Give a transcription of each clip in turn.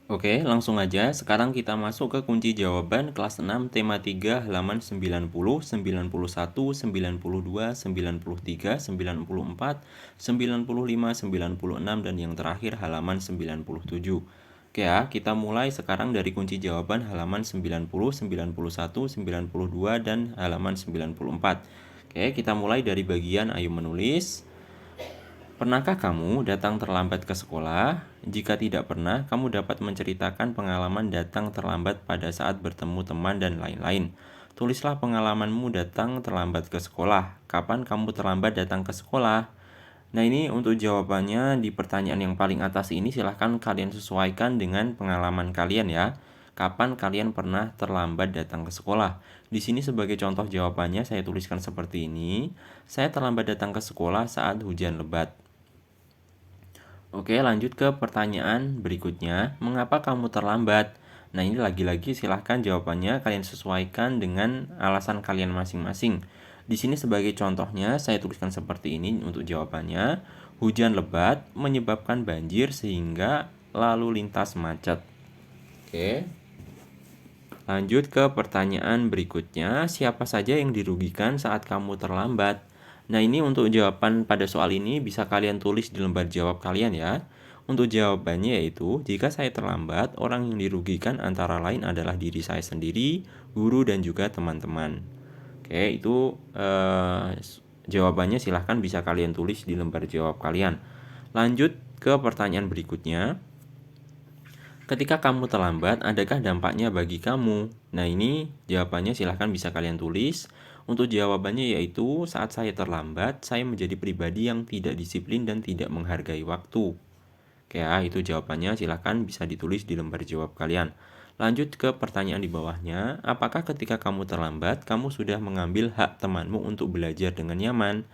Oke, langsung aja. Sekarang kita masuk ke kunci jawaban kelas 6 tema 3 halaman 90, 91, 92, 93, 94, 95, 96 dan yang terakhir halaman 97. Oke ya, kita mulai sekarang dari kunci jawaban halaman 90, 91, 92 dan halaman 94. Oke, kita mulai dari bagian ayo menulis. Pernahkah kamu datang terlambat ke sekolah? Jika tidak pernah, kamu dapat menceritakan pengalaman datang terlambat pada saat bertemu teman dan lain-lain. Tulislah pengalamanmu datang terlambat ke sekolah. Kapan kamu terlambat datang ke sekolah? Nah, ini untuk jawabannya di pertanyaan yang paling atas ini silahkan kalian sesuaikan dengan pengalaman kalian ya. Kapan kalian pernah terlambat datang ke sekolah? Di sini sebagai contoh jawabannya saya tuliskan seperti ini. Saya terlambat datang ke sekolah saat hujan lebat. Oke, lanjut ke pertanyaan berikutnya. Mengapa kamu terlambat? Nah, ini lagi-lagi silahkan jawabannya kalian sesuaikan dengan alasan kalian masing-masing. Di sini sebagai contohnya, saya tuliskan seperti ini untuk jawabannya. Hujan lebat menyebabkan banjir sehingga lalu lintas macet. Oke. Lanjut ke pertanyaan berikutnya, siapa saja yang dirugikan saat kamu terlambat? Nah, ini untuk jawaban pada soal ini bisa kalian tulis di lembar jawab kalian ya. Untuk jawabannya yaitu, jika saya terlambat, orang yang dirugikan antara lain adalah diri saya sendiri, guru, dan juga teman-teman. Oke, itu jawabannya silahkan bisa kalian tulis di lembar jawab kalian. Lanjut ke pertanyaan berikutnya. Ketika kamu terlambat, adakah dampaknya bagi kamu? Nah, ini jawabannya silahkan bisa kalian tulis. Untuk jawabannya yaitu saat saya terlambat, saya menjadi pribadi yang tidak disiplin dan tidak menghargai waktu. Oke ya, itu jawabannya silahkan bisa ditulis di lembar jawab kalian. Lanjut ke pertanyaan di bawahnya. Apakah ketika kamu terlambat, kamu sudah mengambil hak temanmu untuk belajar dengan nyaman?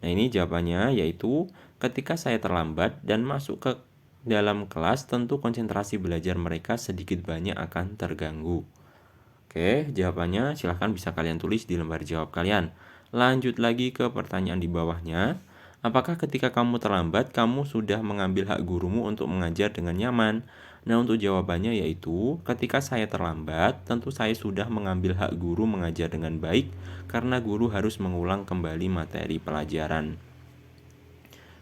Nah, ini jawabannya yaitu ketika saya terlambat dan masuk ke dalam kelas, tentu konsentrasi belajar mereka sedikit banyak akan terganggu. Oke, jawabannya silahkan bisa kalian tulis di lembar jawab kalian. Lanjut lagi ke pertanyaan di bawahnya. Apakah ketika kamu terlambat, kamu sudah mengambil hak gurumu untuk mengajar dengan nyaman? Nah, untuk jawabannya yaitu, ketika saya terlambat, tentu saya sudah mengambil hak guru mengajar dengan baik, karena guru harus mengulang kembali materi pelajaran.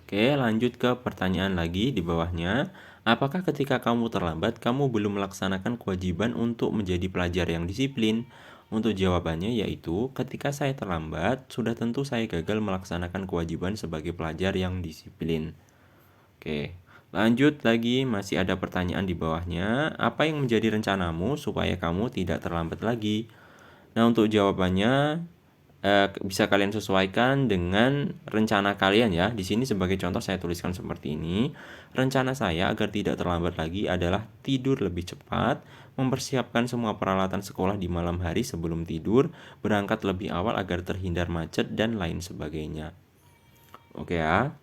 Oke, lanjut ke pertanyaan lagi di bawahnya. Apakah ketika kamu terlambat, kamu belum melaksanakan kewajiban untuk menjadi pelajar yang disiplin? Untuk jawabannya yaitu, ketika saya terlambat, sudah tentu saya gagal melaksanakan kewajiban sebagai pelajar yang disiplin. Oke, lanjut lagi, masih ada pertanyaan di bawahnya. Apa yang menjadi rencanamu supaya kamu tidak terlambat lagi? Nah, untuk jawabannya bisa kalian sesuaikan dengan rencana kalian ya. Di sini sebagai contoh saya tuliskan seperti ini. Rencana saya agar tidak terlambat lagi adalah tidur lebih cepat, mempersiapkan semua peralatan sekolah di malam hari sebelum tidur, berangkat lebih awal agar terhindar macet dan lain sebagainya. Oke ya.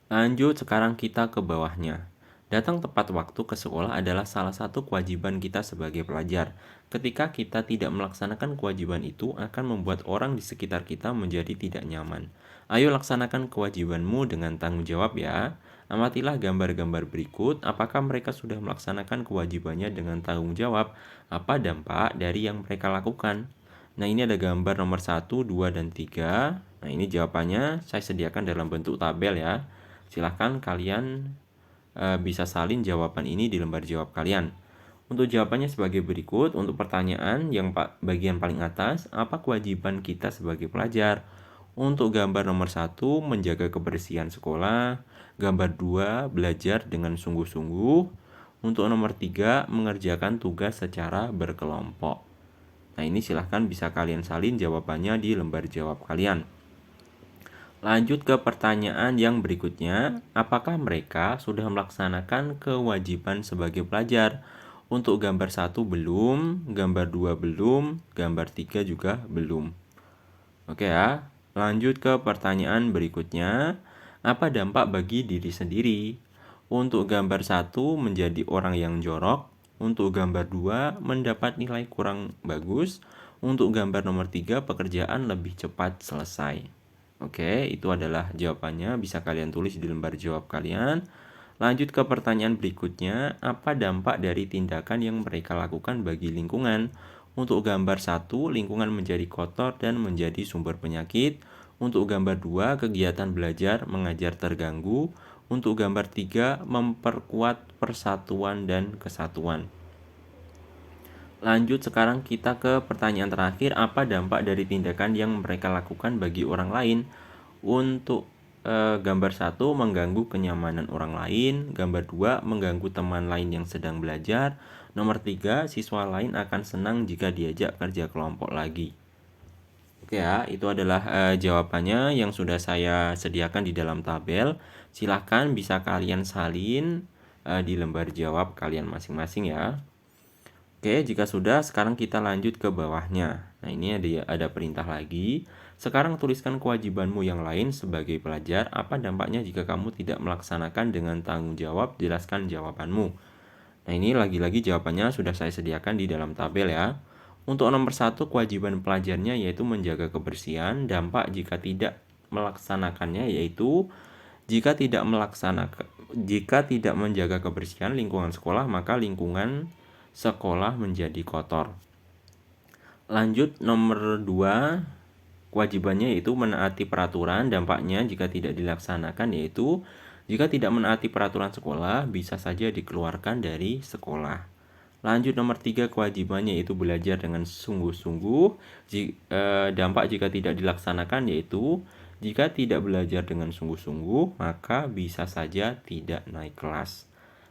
Lanjut sekarang kita ke bawahnya. Datang tepat waktu ke sekolah adalah salah satu kewajiban kita sebagai pelajar. Ketika kita tidak melaksanakan kewajiban itu akan membuat orang di sekitar kita menjadi tidak nyaman. Ayo laksanakan kewajibanmu dengan tanggung jawab ya. Amatilah gambar-gambar berikut, apakah mereka sudah melaksanakan kewajibannya dengan tanggung jawab? Apa dampak dari yang mereka lakukan? Nah, ini ada gambar nomor 1, 2, dan 3. Nah, ini jawabannya saya sediakan dalam bentuk tabel ya. Silahkan kalian bisa salin jawaban ini di lembar jawab kalian. Untuk jawabannya sebagai berikut. Untuk pertanyaan yang bagian paling atas, apa kewajiban kita sebagai pelajar? Untuk gambar nomor 1, menjaga kebersihan sekolah. Gambar 2, belajar dengan sungguh-sungguh. Untuk nomor 3, mengerjakan tugas secara berkelompok. Nah, ini silahkan bisa kalian salin jawabannya di lembar jawab kalian. Lanjut ke pertanyaan yang berikutnya, apakah mereka sudah melaksanakan kewajiban sebagai pelajar? Untuk gambar 1 belum, gambar 2 belum, gambar 3 juga belum. Oke ya, lanjut ke pertanyaan berikutnya, apa dampak bagi diri sendiri? Untuk gambar 1 menjadi orang yang jorok, untuk gambar 2 mendapat nilai kurang bagus, untuk gambar nomor 3 pekerjaan lebih cepat selesai. Oke, itu adalah jawabannya. Bisa kalian tulis di lembar jawab kalian. Lanjut ke pertanyaan berikutnya, apa dampak dari tindakan yang mereka lakukan bagi lingkungan? Untuk gambar 1, lingkungan menjadi kotor dan menjadi sumber penyakit. Untuk gambar 2, kegiatan belajar mengajar terganggu. Untuk gambar 3, memperkuat persatuan dan kesatuan. Lanjut sekarang kita ke pertanyaan terakhir, apa dampak dari tindakan yang mereka lakukan bagi orang lain? Untuk gambar 1, mengganggu kenyamanan orang lain. Gambar 2, mengganggu teman lain yang sedang belajar. Nomor 3, siswa lain akan senang jika diajak kerja kelompok lagi. Oke ya, itu adalah jawabannya yang sudah saya sediakan di dalam tabel. Silahkan bisa kalian salin di lembar jawab kalian masing-masing ya. Oke, jika sudah, sekarang kita lanjut ke bawahnya. Nah, ini ada perintah lagi. Sekarang tuliskan kewajibanmu yang lain sebagai pelajar. Apa dampaknya jika kamu tidak melaksanakan dengan tanggung jawab? Jelaskan jawabanmu. Nah, ini lagi-lagi jawabannya sudah saya sediakan di dalam tabel ya. Untuk nomor 1, kewajiban pelajarnya yaitu menjaga kebersihan. Dampak jika tidak melaksanakannya yaitu jika tidak menjaga kebersihan lingkungan sekolah, maka lingkungan sekolah menjadi kotor. Lanjut nomor 2, kewajibannya yaitu menaati peraturan. Dampaknya jika tidak dilaksanakan yaitu jika tidak menaati peraturan sekolah bisa saja dikeluarkan dari sekolah. Lanjut nomor 3, kewajibannya yaitu belajar dengan sungguh-sungguh. Dampak jika tidak dilaksanakan yaitu jika tidak belajar dengan sungguh-sungguh maka bisa saja tidak naik kelas.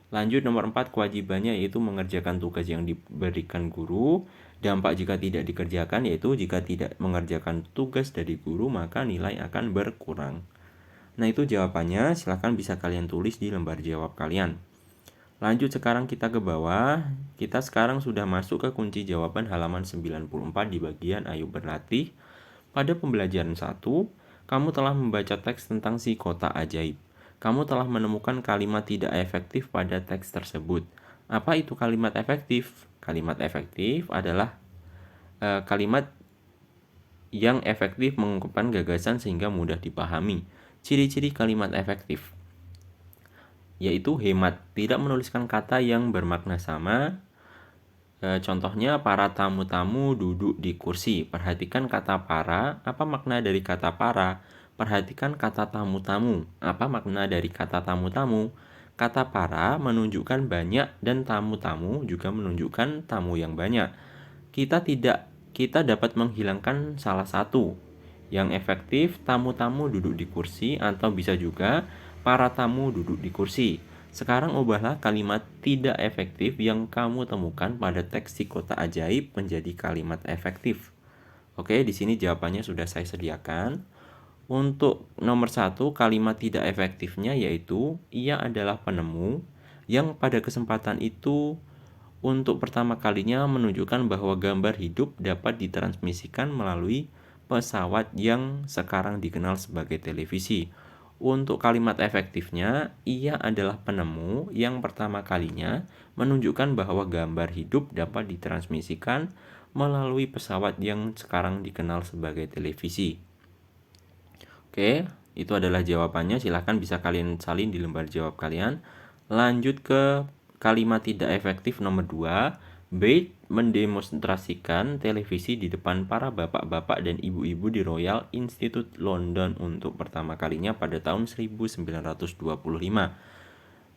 Lanjut nomor 4, kewajibannya yaitu mengerjakan tugas yang diberikan guru. Dampak jika tidak dikerjakan yaitu jika tidak mengerjakan tugas dari guru maka nilai akan berkurang. Nah, itu jawabannya, silahkan bisa kalian tulis di lembar jawab kalian. Lanjut sekarang kita ke bawah. Kita sekarang sudah masuk ke kunci jawaban halaman 94 di bagian ayo berlatih. Pada pembelajaran 1, kamu telah membaca teks tentang si kota ajaib. Kamu telah menemukan kalimat tidak efektif pada teks tersebut. Apa itu kalimat efektif? Kalimat efektif adalah kalimat yang efektif mengungkapkan gagasan sehingga mudah dipahami. Ciri-ciri kalimat efektif yaitu hemat, tidak menuliskan kata yang bermakna sama. Contohnya, para tamu-tamu duduk di kursi. Perhatikan kata para, apa makna dari kata para? Perhatikan kata tamu-tamu, apa makna dari kata tamu-tamu? Kata para menunjukkan banyak dan tamu-tamu juga menunjukkan tamu yang banyak. Kita dapat menghilangkan salah satu. Yang efektif, tamu-tamu duduk di kursi, atau bisa juga para tamu duduk di kursi. Sekarang ubahlah kalimat tidak efektif yang kamu temukan pada teks si kota ajaib menjadi kalimat efektif. Oke, di sini jawabannya sudah saya sediakan. Untuk nomor 1, kalimat tidak efektifnya yaitu ia adalah penemu yang pada kesempatan itu untuk pertama kalinya menunjukkan bahwa gambar hidup dapat ditransmisikan melalui pesawat yang sekarang dikenal sebagai televisi. Untuk kalimat efektifnya, ia adalah penemu yang pertama kalinya menunjukkan bahwa gambar hidup dapat ditransmisikan melalui pesawat yang sekarang dikenal sebagai televisi. Oke, itu adalah jawabannya. Silahkan bisa kalian salin di lembar jawab kalian. Lanjut ke kalimat tidak efektif nomor 2. Bate mendemonstrasikan televisi di depan para bapak-bapak dan ibu-ibu di Royal Institute London untuk pertama kalinya pada tahun 1925.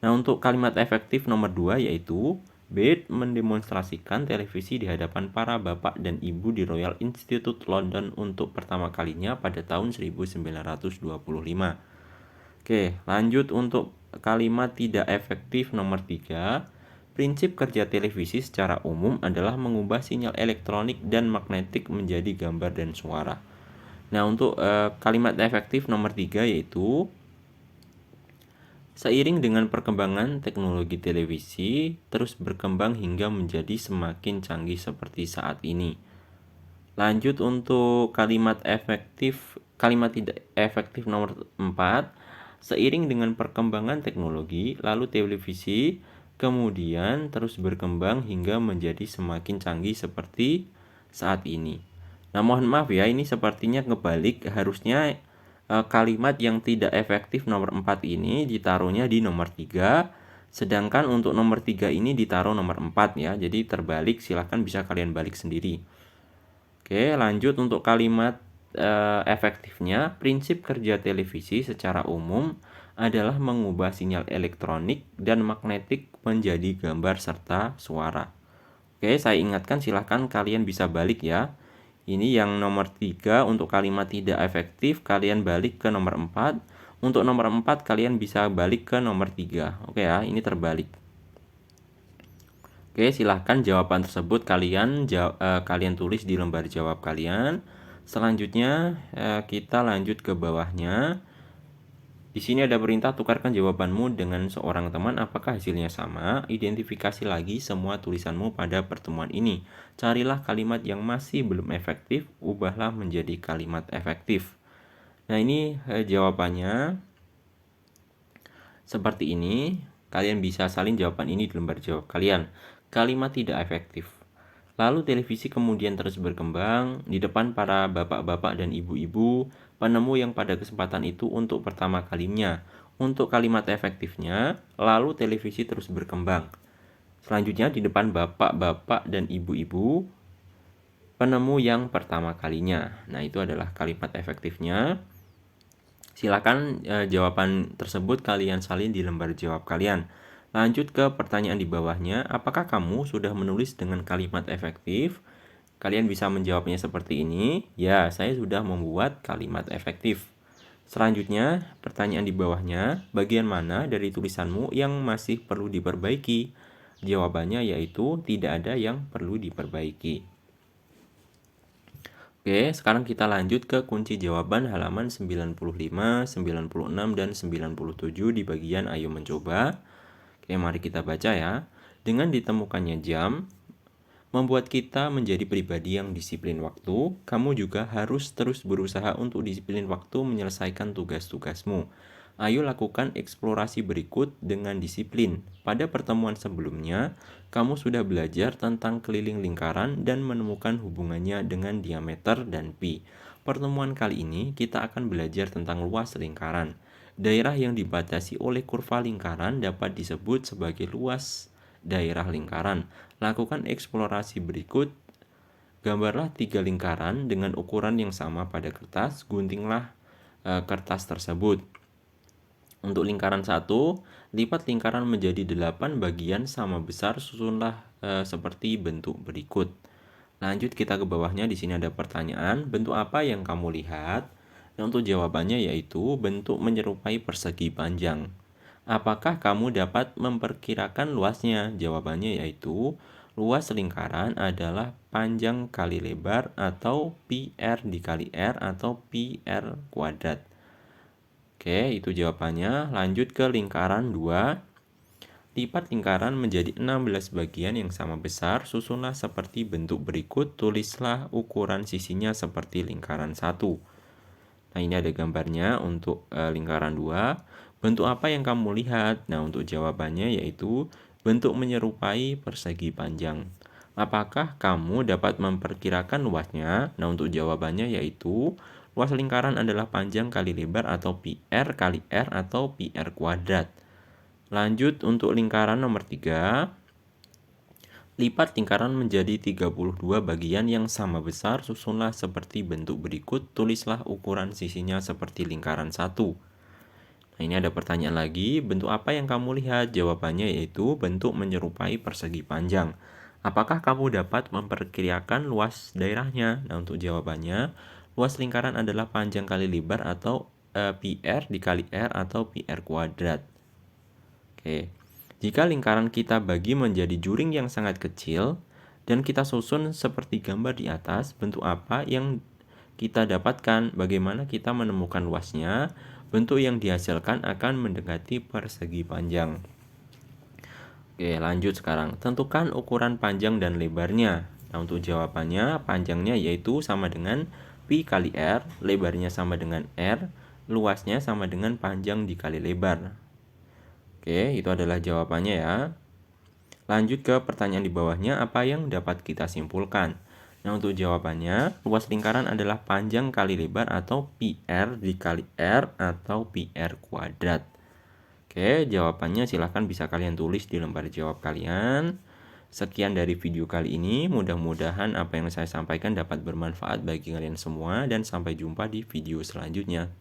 Nah, untuk kalimat efektif nomor 2 yaitu Bate mendemonstrasikan televisi di hadapan para bapak dan ibu di Royal Institute London untuk pertama kalinya pada tahun 1925. Oke, lanjut untuk kalimat tidak efektif nomor 3. Prinsip kerja televisi secara umum adalah mengubah sinyal elektronik dan magnetik menjadi gambar dan suara. Nah, untuk kalimat efektif nomor 3 yaitu seiring dengan perkembangan teknologi televisi terus berkembang hingga menjadi semakin canggih seperti saat ini. Lanjut untuk kalimat tidak efektif nomor 4. Seiring dengan perkembangan teknologi, lalu televisi kemudian terus berkembang hingga menjadi semakin canggih seperti saat ini. Nah, mohon maaf ya, ini sepertinya kebalik. Harusnya kalimat yang tidak efektif nomor 4 ini ditaruhnya di nomor 3, sedangkan untuk nomor 3 ini ditaruh nomor 4 ya. Jadi terbalik, silahkan bisa kalian balik sendiri. Oke, lanjut untuk kalimat efektifnya. Prinsip kerja televisi secara umum adalah mengubah sinyal elektronik dan magnetik menjadi gambar serta suara. Oke, saya ingatkan, silahkan kalian bisa balik ya. Ini yang nomor 3 untuk kalimat tidak efektif, kalian balik ke nomor 4. Untuk nomor 4 kalian bisa balik ke nomor 3. Oke ya, ini terbalik. Oke, silahkan jawaban tersebut kalian tulis di lembar jawab kalian. Selanjutnya kita lanjut ke bawahnya. Di sini ada perintah tukarkan jawabanmu dengan seorang teman. Apakah hasilnya sama? Identifikasi lagi semua tulisanmu pada pertemuan ini. Carilah kalimat yang masih belum efektif, ubahlah menjadi kalimat efektif. Nah, ini jawabannya seperti ini. Kalian bisa salin jawaban ini di lembar jawab kalian. Kalimat tidak efektif. Lalu televisi kemudian terus berkembang di depan para bapak-bapak dan ibu-ibu penemu yang pada kesempatan itu untuk pertama kalinya. Untuk kalimat efektifnya, lalu televisi terus berkembang. Selanjutnya di depan bapak-bapak dan ibu-ibu penemu yang pertama kalinya. Nah, itu adalah kalimat efektifnya. Silakan jawaban tersebut kalian salin di lembar jawab kalian. Lanjut ke pertanyaan di bawahnya, apakah kamu sudah menulis dengan kalimat efektif? Kalian bisa menjawabnya seperti ini. Ya, saya sudah membuat kalimat efektif. Selanjutnya, pertanyaan di bawahnya, bagian mana dari tulisanmu yang masih perlu diperbaiki? Jawabannya yaitu tidak ada yang perlu diperbaiki. Oke, sekarang kita lanjut ke kunci jawaban halaman 95, 96, dan 97 di bagian ayo mencoba. Oke, mari kita baca ya. Dengan ditemukannya jam membuat kita menjadi pribadi yang disiplin waktu, kamu juga harus terus berusaha untuk disiplin waktu menyelesaikan tugas-tugasmu. Ayo lakukan eksplorasi berikut dengan disiplin. Pada pertemuan sebelumnya, kamu sudah belajar tentang keliling lingkaran dan menemukan hubungannya dengan diameter dan pi. Pertemuan kali ini kita akan belajar tentang luas lingkaran. Daerah yang dibatasi oleh kurva lingkaran dapat disebut sebagai luas daerah lingkaran. Lakukan eksplorasi berikut. Gambarlah 3 lingkaran dengan ukuran yang sama pada kertas. Guntinglah kertas tersebut. Untuk lingkaran 1, lipat lingkaran menjadi 8 bagian sama besar, susunlah seperti bentuk berikut. Lanjut kita ke bawahnya, di sini ada pertanyaan, bentuk apa yang kamu lihat? Nah, untuk jawabannya yaitu bentuk menyerupai persegi panjang. Apakah kamu dapat memperkirakan luasnya? Jawabannya yaitu luas lingkaran adalah panjang kali lebar atau pi r dikali r atau pi r kuadrat. Oke, itu jawabannya. Lanjut ke lingkaran 2. Lipat lingkaran menjadi 16 bagian yang sama besar, susunlah seperti bentuk berikut, tulislah ukuran sisinya seperti lingkaran 1. Nah, ini ada gambarnya untuk lingkaran 2. Bentuk apa yang kamu lihat? Nah, untuk jawabannya yaitu bentuk menyerupai persegi panjang. Apakah kamu dapat memperkirakan luasnya? Nah, untuk jawabannya yaitu luas lingkaran adalah panjang kali lebar atau pi r kali r atau pi r kuadrat. Lanjut untuk lingkaran nomor 3. Lipat lingkaran menjadi 32 bagian yang sama besar, susunlah seperti bentuk berikut, tulislah ukuran sisinya seperti lingkaran 1. Nah, ini ada pertanyaan lagi, bentuk apa yang kamu lihat? Jawabannya yaitu bentuk menyerupai persegi panjang. Apakah kamu dapat memperkirakan luas daerahnya? Nah, untuk jawabannya, luas lingkaran adalah panjang kali lebar atau pi r dikali r atau pi r kuadrat. Oke. Jika lingkaran kita bagi menjadi juring yang sangat kecil dan kita susun seperti gambar di atas, bentuk apa yang kita dapatkan? Bagaimana kita menemukan luasnya? Bentuk yang dihasilkan akan mendekati persegi panjang. Oke, lanjut sekarang. Tentukan ukuran panjang dan lebarnya. Nah, untuk jawabannya, panjangnya yaitu sama dengan pi kali r, lebarnya sama dengan r, luasnya sama dengan panjang dikali lebar. Oke, itu adalah jawabannya ya. Lanjut ke pertanyaan di bawahnya, apa yang dapat kita simpulkan? Nah, untuk jawabannya, luas lingkaran adalah panjang kali lebar atau PR dikali R atau PR kuadrat. Oke, jawabannya silahkan bisa kalian tulis di lembar jawab kalian. Sekian dari video kali ini, mudah-mudahan apa yang saya sampaikan dapat bermanfaat bagi kalian semua dan sampai jumpa di video selanjutnya.